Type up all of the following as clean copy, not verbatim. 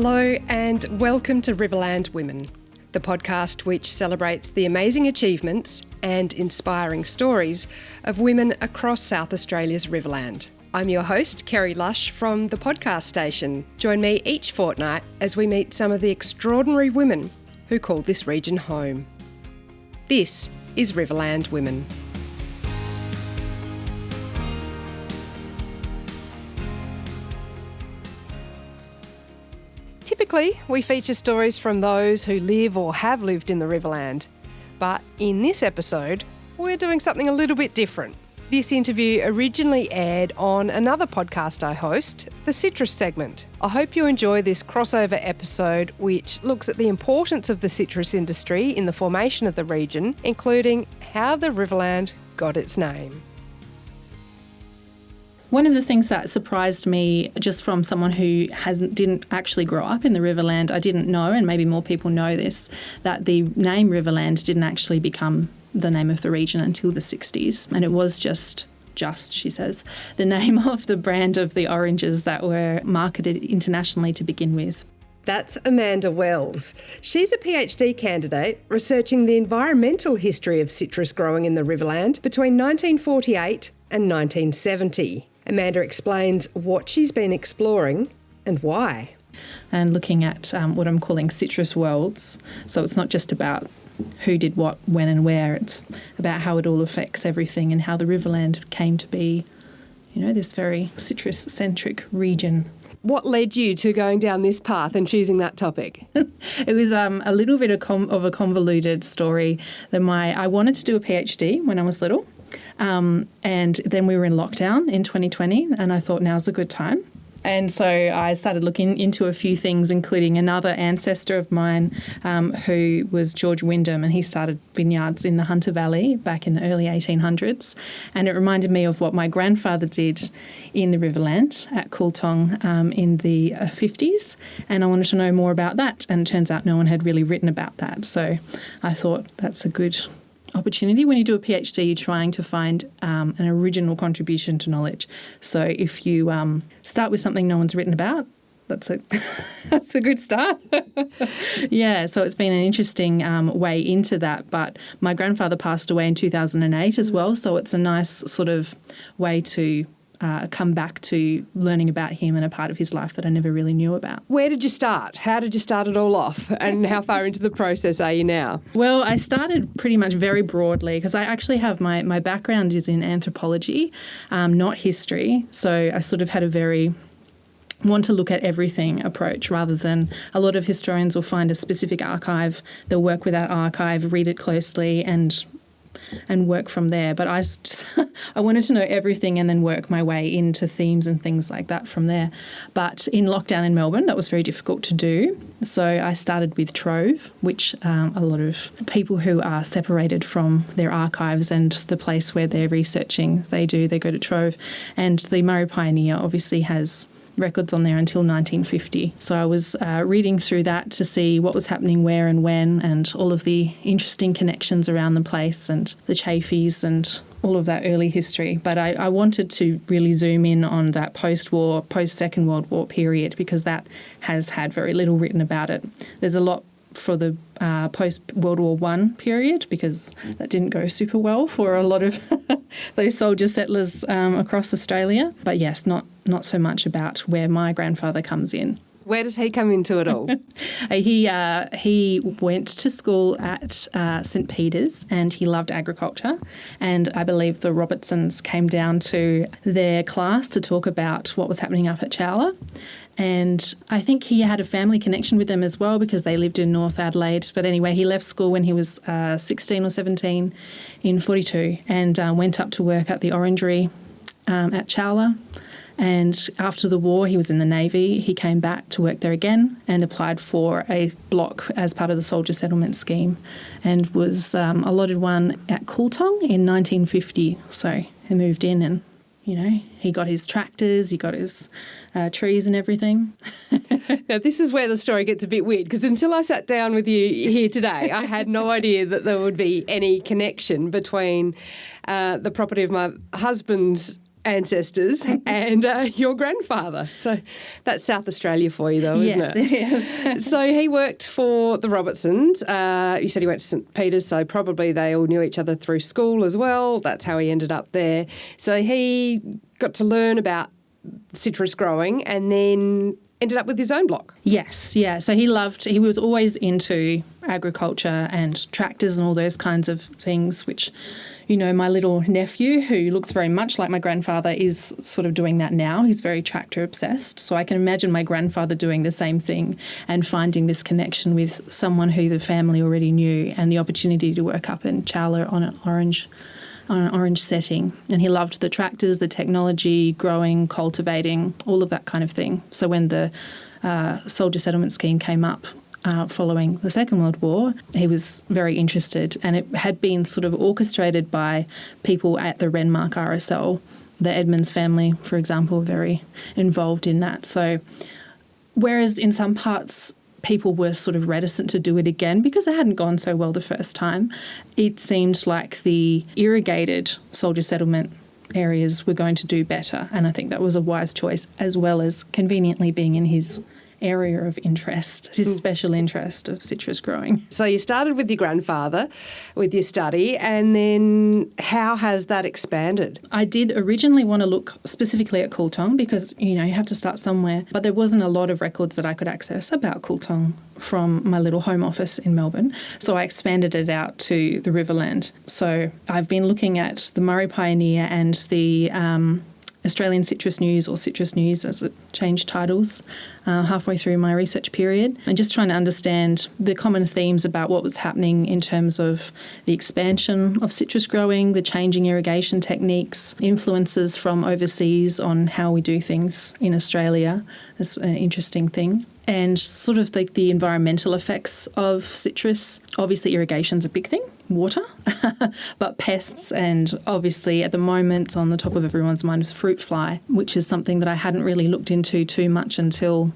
Hello and welcome to Riverland Women, the podcast which celebrates the amazing achievements and inspiring stories of women across South Australia's Riverland. I'm your host, Kerry Lush from the podcast station. Join me each fortnight as we meet some of the extraordinary women who call this region home. This is Riverland Women. Typically, we feature stories from those who live or have lived in the Riverland. But in this episode, we're doing something a little bit different. This interview originally aired on another podcast I host, the Citrus segment. I hope you enjoy this crossover episode, which looks at the importance of the citrus industry in the formation of the region, including how the Riverland got its name. One of the things that surprised me, just from someone who didn't actually grow up in the Riverland, I didn't know, and maybe more people know this, that the name Riverland didn't actually become the name of the region until the 60s. And it was just, she says, the name of the brand of the oranges that were marketed internationally to begin with. That's Amanda Wells. She's a PhD candidate researching the environmental history of citrus growing in the Riverland between 1948 and 1970. Amanda explains what she's been exploring and why. And looking at what I'm calling citrus worlds. So it's not just about who did what, when and where. It's about how it all affects everything and how the Riverland came to be, this very citrus-centric region. What led you to going down this path and choosing that topic? It was a little bit of a convoluted story. I wanted to do a PhD when I was little. And then we were in lockdown in 2020 and I thought now's a good time. And so I started looking into a few things, including another ancestor of mine who was George Wyndham, and he started vineyards in the Hunter Valley back in the early 1800s. And it reminded me of what my grandfather did in the Riverland at Cooltong in the 50s. And I wanted to know more about that. And it turns out no one had really written about that. So I thought that's a good opportunity. When you do a PhD, you're trying to find an original contribution to knowledge. So if you start with something no one's written about, that's a good start. Yeah, so it's been an interesting way into that. But my grandfather passed away in 2008 as well, so it's a nice sort of way to come back to learning about him and a part of his life that I never really knew about. Where did you start? How did you start it all off? And how far into the process are you now? Well, I started pretty much very broadly because I actually have my background is in anthropology, not history. So I sort of had a want to look at everything approach rather than a lot of historians will find a specific archive, they'll work with that archive, read it closely and work from there. But I wanted to know everything and then work my way into themes and things like that from there. But in lockdown in Melbourne, that was very difficult to do. So I started with Trove, which a lot of people who are separated from their archives and the place where they're researching, they go to Trove. And the Murray Pioneer obviously has records on there until 1950. So I was reading through that to see what was happening where and when and all of the interesting connections around the place and the Chafies and all of that early history. But I wanted to really zoom in on that post-war, post-Second World War period because that has had very little written about it. There's a lot for the post-World War I period because that didn't go super well for a lot of those soldier settlers across Australia. But yes, not so much about where my grandfather comes in. Where does he come into it all? He went to school at St Peter's and he loved agriculture. And I believe the Robertsons came down to their class to talk about what was happening up at Chowla. And I think he had a family connection with them as well because they lived in North Adelaide. But anyway, he left school when he was 16 or 17 in 42 and went up to work at the orangery at Chowla. And after the war, he was in the Navy. He came back to work there again and applied for a block as part of the soldier settlement scheme and was allotted one at Cooltong in 1950. So he moved in and, he got his tractors, he got his trees and everything. Now, this is where the story gets a bit weird because until I sat down with you here today, I had no idea that there would be any connection between the property of my husband's ancestors and your grandfather. So that's South Australia for you, though, isn't it? Yes, it is. So he worked for the Robertsons. You said he went to St Peter's, so probably they all knew each other through school as well. That's how he ended up there. So he got to learn about citrus growing and then ended up with his own block. Yes, yeah. So he was always into agriculture and tractors and all those kinds of things, which, you know, my little nephew, who looks very much like my grandfather, is sort of doing that now. He's very tractor obsessed. So I can imagine my grandfather doing the same thing and finding this connection with someone who the family already knew and the opportunity to work up in Chowler on an orange setting. And he loved the tractors, the technology, growing, cultivating, all of that kind of thing. So when the soldier settlement scheme came up following the Second World War, he was very interested, and it had been sort of orchestrated by people at the Renmark RSL. The Edmonds family, for example, were very involved in that. So whereas in some parts people were sort of reticent to do it again because it hadn't gone so well the first time, it seemed like the irrigated soldier settlement areas were going to do better. And I think that was a wise choice, as well as conveniently being in his area of interest, his special interest of citrus growing. So you started with your grandfather with your study, and then how has that expanded? I did originally want to look specifically at Cooltong because, you know, you have to start somewhere, but there wasn't a lot of records that I could access about Cooltong from my little home office in Melbourne. So I expanded it out to the Riverland. So I've been looking at the Murray Pioneer and the Australian Citrus News, or Citrus News as it changed titles halfway through my research period, and just trying to understand the common themes about what was happening in terms of the expansion of citrus growing, the changing irrigation techniques, influences from overseas on how we do things in Australia. That's an interesting thing. And sort of the environmental effects of citrus. Obviously, irrigation's a big thing, water, but pests, and obviously at the moment on the top of everyone's mind is fruit fly, which is something that I hadn't really looked into too much until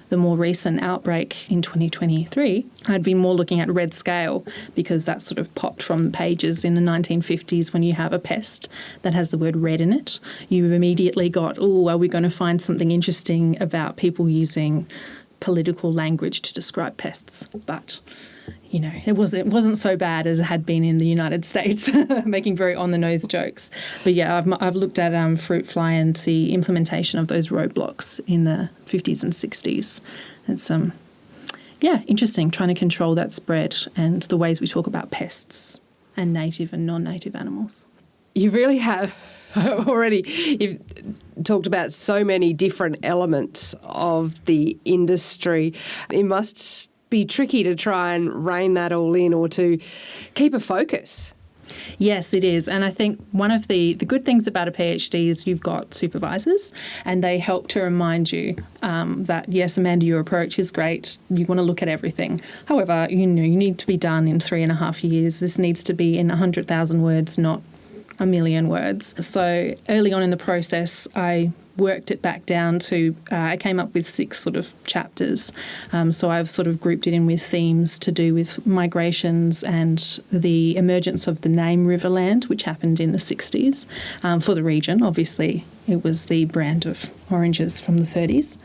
the more recent outbreak in 2023. I'd been more looking at red scale because that sort of popped from the pages in the 1950s. When you have a pest that has the word red in it, you immediately got, oh, are we going to find something interesting about people using political language to describe pests? But you know, it wasn't so bad as it had been in the United States, making very on-the-nose jokes. But yeah, I've looked at fruit fly and the implementation of those roadblocks in the 50s and 60s. It's interesting, trying to control that spread and the ways we talk about pests and native and non-native animals. You really have already. You've talked about so many different elements of the industry. It must be tricky to try and rein that all in, or to keep a focus. Yes, it is. And I think one of the good things about a PhD is you've got supervisors, and they help to remind you that, yes, Amanda, your approach is great. You want to look at everything. However, you need to be done in 3.5 years. This needs to be in 100,000 words, not a million words. So early on in the process, I worked it back down to, I came up with 6 sort of chapters. So I've sort of grouped it in with themes to do with migrations and the emergence of the name Riverland, which happened in the 60s for the region. Obviously, it was the brand of oranges from the 30s.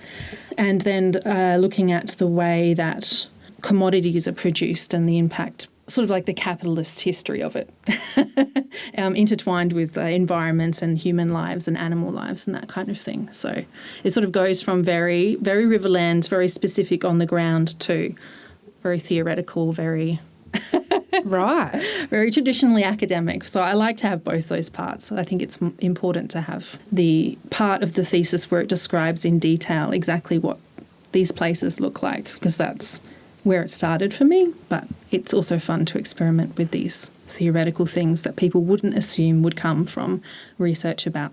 And then looking at the way that commodities are produced and the impact, sort of like the capitalist history of it, intertwined with environment and human lives and animal lives and that kind of thing. So it sort of goes from very, very Riverland, very specific on the ground, to very theoretical, very right, very traditionally academic. So I like to have both those parts. I think it's important to have the part of the thesis where it describes in detail exactly what these places look like, because that's where it started for me, but it's also fun to experiment with these theoretical things that people wouldn't assume would come from research about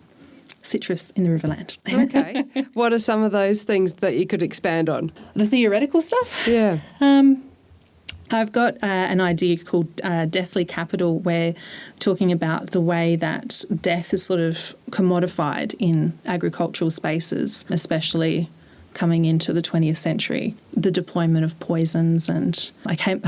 citrus in the Riverland. Okay. What are some of those things that you could expand on? The theoretical stuff? Yeah. I've got an idea called Deathly Capital, where talking about the way that death is sort of commodified in agricultural spaces, especially coming into the 20th century, the deployment of poisons. And I came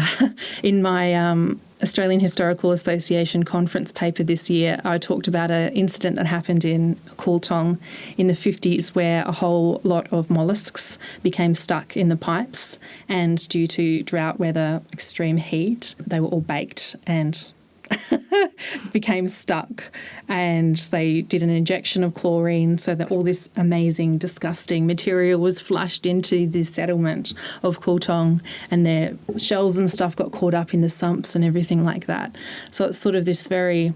in my Australian Historical Association conference paper this year, I talked about an incident that happened in Cooltong in the 50s where a whole lot of molluscs became stuck in the pipes, and due to drought weather, extreme heat, they were all baked and became stuck, and they did an injection of chlorine so that all this amazing, disgusting material was flushed into the settlement of Cooltong, and their shells and stuff got caught up in the sumps and everything like that. So it's sort of this very,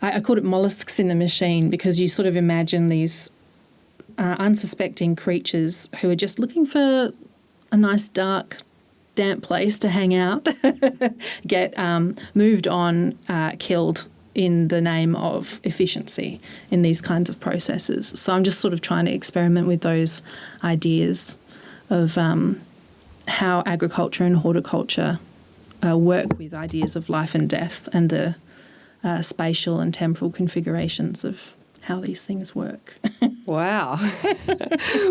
I called it molluscs in the machine, because you sort of imagine these unsuspecting creatures who are just looking for a nice dark damp place to hang out, get moved on, killed in the name of efficiency in these kinds of processes. So I'm just sort of trying to experiment with those ideas of how agriculture and horticulture work with ideas of life and death, and the spatial and temporal configurations of how these things work. Wow.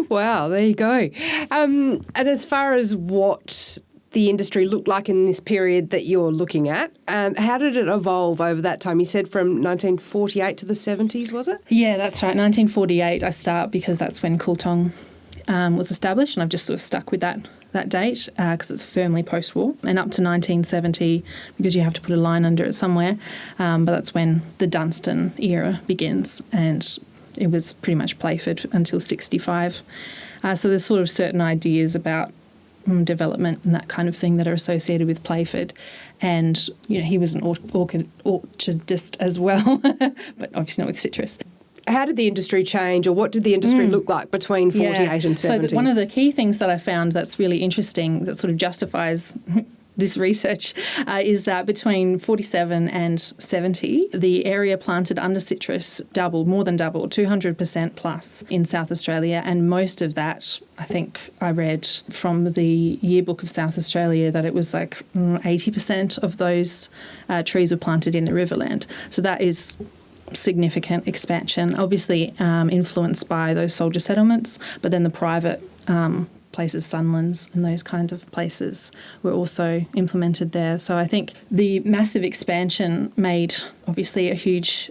Wow, there you go. And as far as what the industry looked like in this period that you're looking at, how did it evolve over that time? You said from 1948 to the 70s, was it? Yeah, that's right. 1948 I start, because that's when Cooltong was established, and I've just sort of stuck with that date because it's firmly post-war, and up to 1970 because you have to put a line under it somewhere, but that's when the Dunstan era begins, and it was pretty much Playford until 65. So there's sort of certain ideas about development and that kind of thing that are associated with Playford, and he was an orchardist as well, but obviously not with citrus. How did the industry change, or what did the industry look like between 48 and 70? So one of the key things that I found that's really interesting, that sort of justifies this research, is that between 47 and 70, the area planted under citrus more than doubled, 200% plus in South Australia. And most of that, I think I read from the Yearbook of South Australia, that it was like 80% of those trees were planted in the Riverland. So that is significant expansion, obviously influenced by those soldier settlements, but then the private places, Sunlands and those kind of places, were also implemented there. So I think the massive expansion made obviously a huge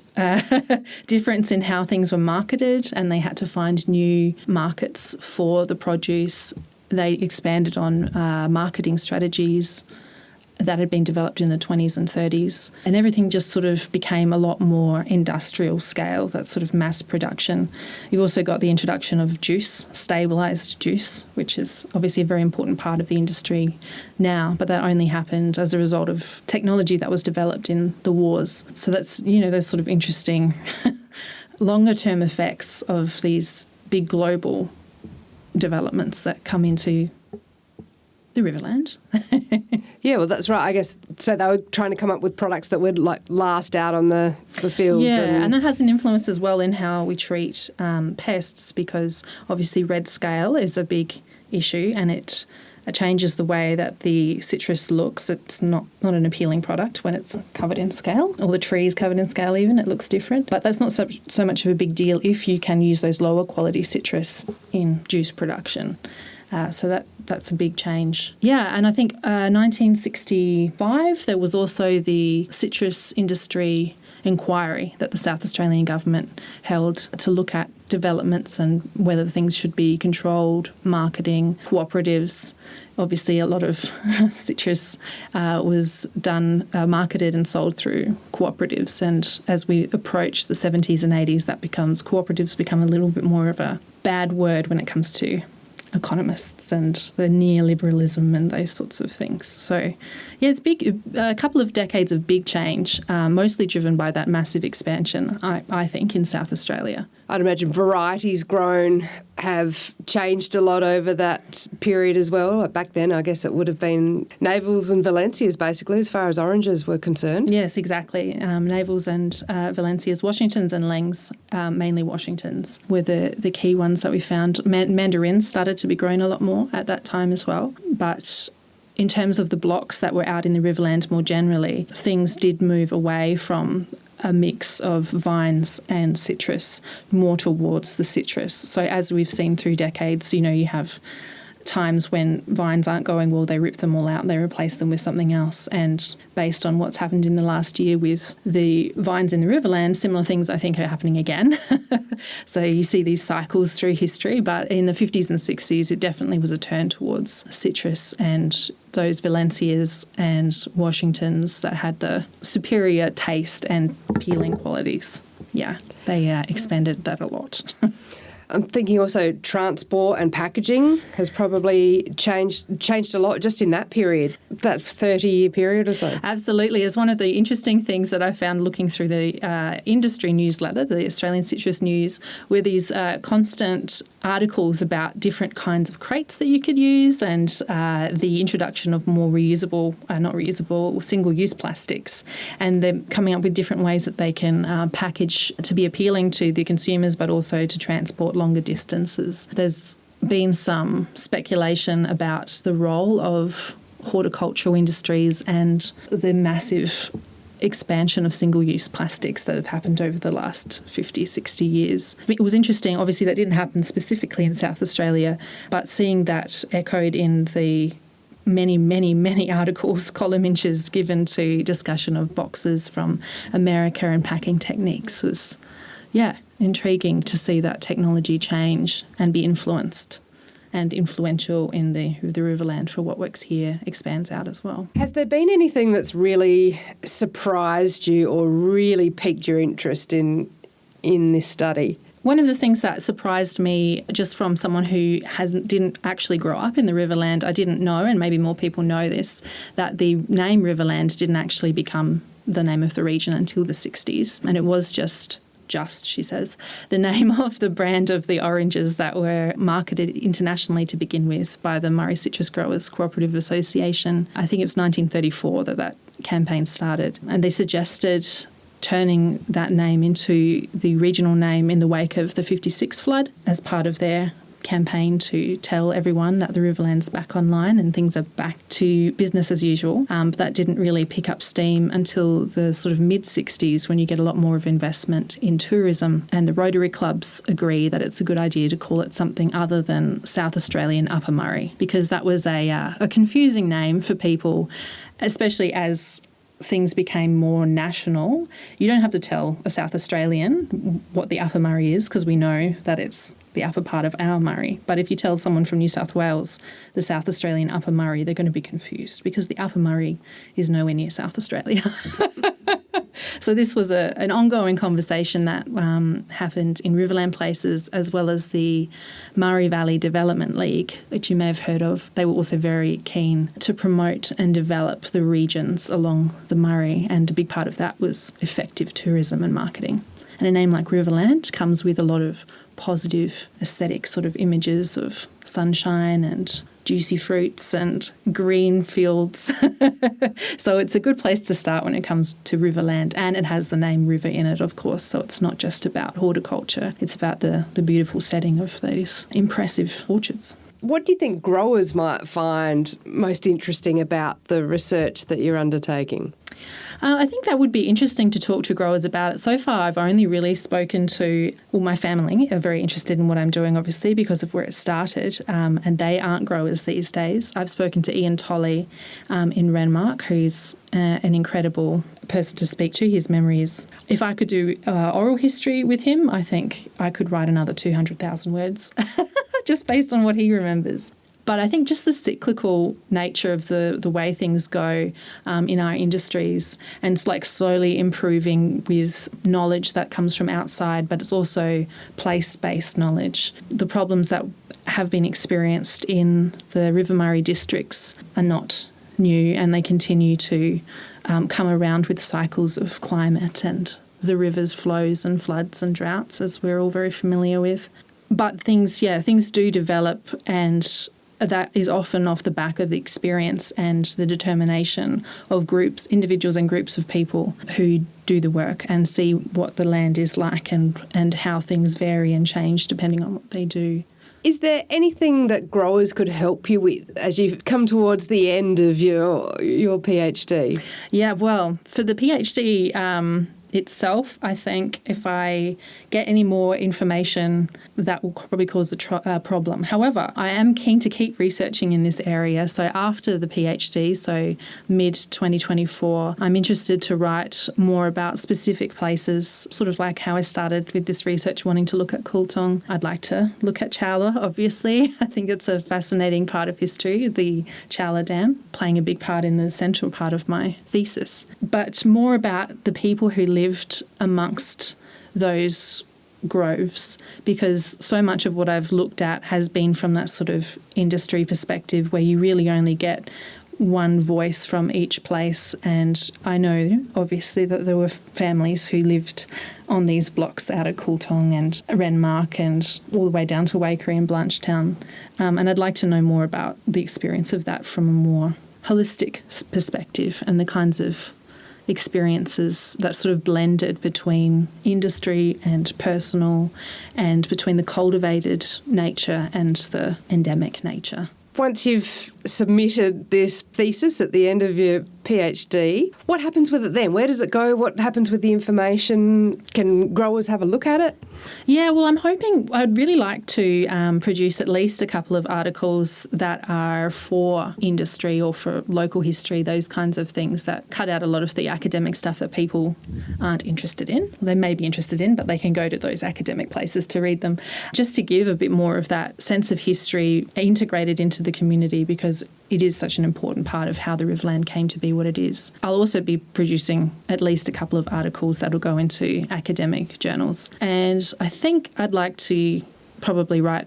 difference in how things were marketed, and they had to find new markets for the produce. They expanded on marketing strategies that had been developed in the 20s and 30s, and everything just sort of became a lot more industrial scale, that sort of mass production. You've also got the introduction of juice, stabilised juice, which is obviously a very important part of the industry now, but that only happened as a result of technology that was developed in the wars. So that's, those sort of interesting longer term effects of these big global developments that come into the Riverland. Yeah, well, that's right. I guess so. They were trying to come up with products that would last out on the fields. Yeah, and that has an influence as well in how we treat pests, because obviously red scale is a big issue, and it changes the way that the citrus looks. It's not an appealing product when it's covered in scale, or the tree is covered in scale even. It looks different. But that's not so much of a big deal if you can use those lower quality citrus in juice production. So that's a big change. Yeah, and I think 1965, there was also the citrus industry inquiry that the South Australian government held to look at developments and whether things should be controlled, marketing, cooperatives. Obviously, a lot of citrus was done, marketed and sold through cooperatives. And as we approach the 70s and 80s, cooperatives become a little bit more of a bad word when it comes to economists and the neoliberalism and those sorts of things. So, yeah, it's a couple of decades of big change, mostly driven by that massive expansion, I think, in South Australia. I'd imagine varieties grown have changed a lot over that period as well. Back then, I guess it would have been Navels and Valencias, basically, as far as oranges were concerned. Yes, exactly. Navels and Valencias. Washingtons and Langs, mainly Washingtons, were the key ones that we found. Mandarins started to be grown a lot more at that time as well. But in terms of the blocks that were out in the Riverland more generally, things did move away from a mix of vines and citrus more towards the citrus. So as we've seen through decades, you have times when vines aren't going well, they rip them all out and they replace them with something else. And based on what's happened in the last year with the vines in the Riverland, similar things I think are happening again. So you see these cycles through history, but in the 50s and 60s, it definitely was a turn towards citrus and those Valencias and Washingtons that had the superior taste and peeling qualities. Yeah, they expanded that a lot. I'm thinking also transport and packaging has probably changed a lot just in that period, that 30-year period or so. Absolutely. It's one of the interesting things that I found looking through the industry newsletter, the Australian Citrus News, were these constant articles about different kinds of crates that you could use and the introduction of more single-use plastics. And they're coming up with different ways that they can package to be appealing to the consumers but also to transport longer distances. There's been some speculation about the role of horticultural industries and the massive expansion of single-use plastics that have happened over the last 50, 60 years. It was interesting, obviously that didn't happen specifically in South Australia, but seeing that echoed in the many, many, many articles, column inches given to discussion of boxes from America and packing techniques was, intriguing to see that technology change and be influenced and influential in the Riverland for what works here expands out as well. Has there been anything that's really surprised you or really piqued your interest in this study? One of the things that surprised me, just from someone who didn't actually grow up in the Riverland, I didn't know, and maybe more people know this, that the name Riverland didn't actually become the name of the region until the 60s. And it was just, she says, the name of the brand of the oranges that were marketed internationally to begin with by the Murray Citrus Growers Cooperative Association. I think it was 1934 that campaign started. And they suggested turning that name into the regional name in the wake of the 56 flood as part of their campaign to tell everyone that the Riverland's back online and things are back to business as usual. But that didn't really pick up steam until the sort of mid-60s when you get a lot more of investment in tourism, and the Rotary clubs agree that it's a good idea to call it something other than South Australian Upper Murray, because that was a confusing name for people, especially as things became more national. You don't have to tell a South Australian what the Upper Murray is because we know that it's the upper part of our Murray. But if you tell someone from New South Wales the South Australian Upper Murray, they're going to be confused because the Upper Murray is nowhere near South Australia. So this was an ongoing conversation that happened in Riverland places, as well as the Murray Valley Development League, which you may have heard of. They were also very keen to promote and develop the regions along the Murray, and a big part of that was effective tourism and marketing. And a name like Riverland comes with a lot of positive aesthetic sort of images of sunshine and juicy fruits and green fields. So it's a good place to start when it comes to Riverland, and it has the name river in it, of course, so it's not just about horticulture, it's about the beautiful setting of those impressive orchards. What do you think growers might find most interesting about the research that you're undertaking? I think that would be interesting to talk to growers about it. So far, I've only really spoken to, my family are very interested in what I'm doing, obviously, because of where it started, and they aren't growers these days. I've spoken to Ian Tolley in Renmark, who's an incredible person to speak to. His memory is, if I could do oral history with him, I think I could write another 200,000 words just based on what he remembers. But I think just the cyclical nature of the way things go in our industries, and it's like slowly improving with knowledge that comes from outside, but it's also place-based knowledge. The problems that have been experienced in the River Murray districts are not new, and they continue to come around with cycles of climate and the river's flows and floods and droughts, as we're all very familiar with. But things do develop, and that is often off the back of the experience and the determination of individuals and groups of people who do the work and see what the land is like and how things vary and change depending on what they do. Is there anything that growers could help you with as you've come towards the end of your PhD? Yeah, well, for the PhD, itself. I think if I get any more information, that will probably cause a problem. However, I am keen to keep researching in this area. So after the PhD, so mid-2024, I'm interested to write more about specific places, sort of like how I started with this research, wanting to look at Cooltong. I'd like to look at Chowla, obviously. I think it's a fascinating part of history, the Chowla Dam, playing a big part in the central part of my thesis. But more about the people who lived amongst those groves, because so much of what I've looked at has been from that sort of industry perspective where you really only get one voice from each place. And I know, obviously, that there were families who lived on these blocks out at Cooltong and Renmark and all the way down to Waikerie and Blanchetown. And I'd like to know more about the experience of that from a more holistic perspective and the kinds of experiences that sort of blended between industry and personal and between the cultivated nature and the endemic nature. Once you've submitted this thesis at the end of your PhD, what happens with it then? Where does it go? What happens with the information? Can growers have a look at it? Yeah, well, I'm hoping I'd really like to produce at least a couple of articles that are for industry or for local history, those kinds of things that cut out a lot of the academic stuff that people aren't interested in. They may be interested in, but they can go to those academic places to read them, just to give a bit more of that sense of history integrated into the community, because it is such an important part of how the Riverland came to be what it is. I'll also be producing at least a couple of articles that will go into academic journals. And I think I'd like to probably write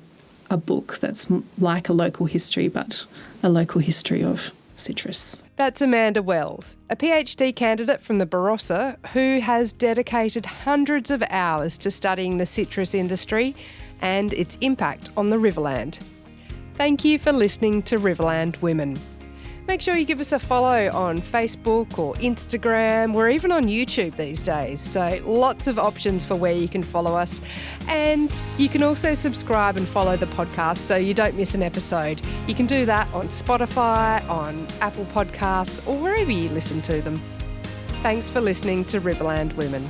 a book that's like a local history, but a local history of citrus. That's Amanda Wells, a PhD candidate from the Barossa who has dedicated hundreds of hours to studying the citrus industry and its impact on the Riverland. Thank you for listening to Riverland Women. Make sure you give us a follow on Facebook or Instagram. We're even on YouTube these days, so lots of options for where you can follow us. And you can also subscribe and follow the podcast so you don't miss an episode. You can do that on Spotify, on Apple Podcasts, or wherever you listen to them. Thanks for listening to Riverland Women.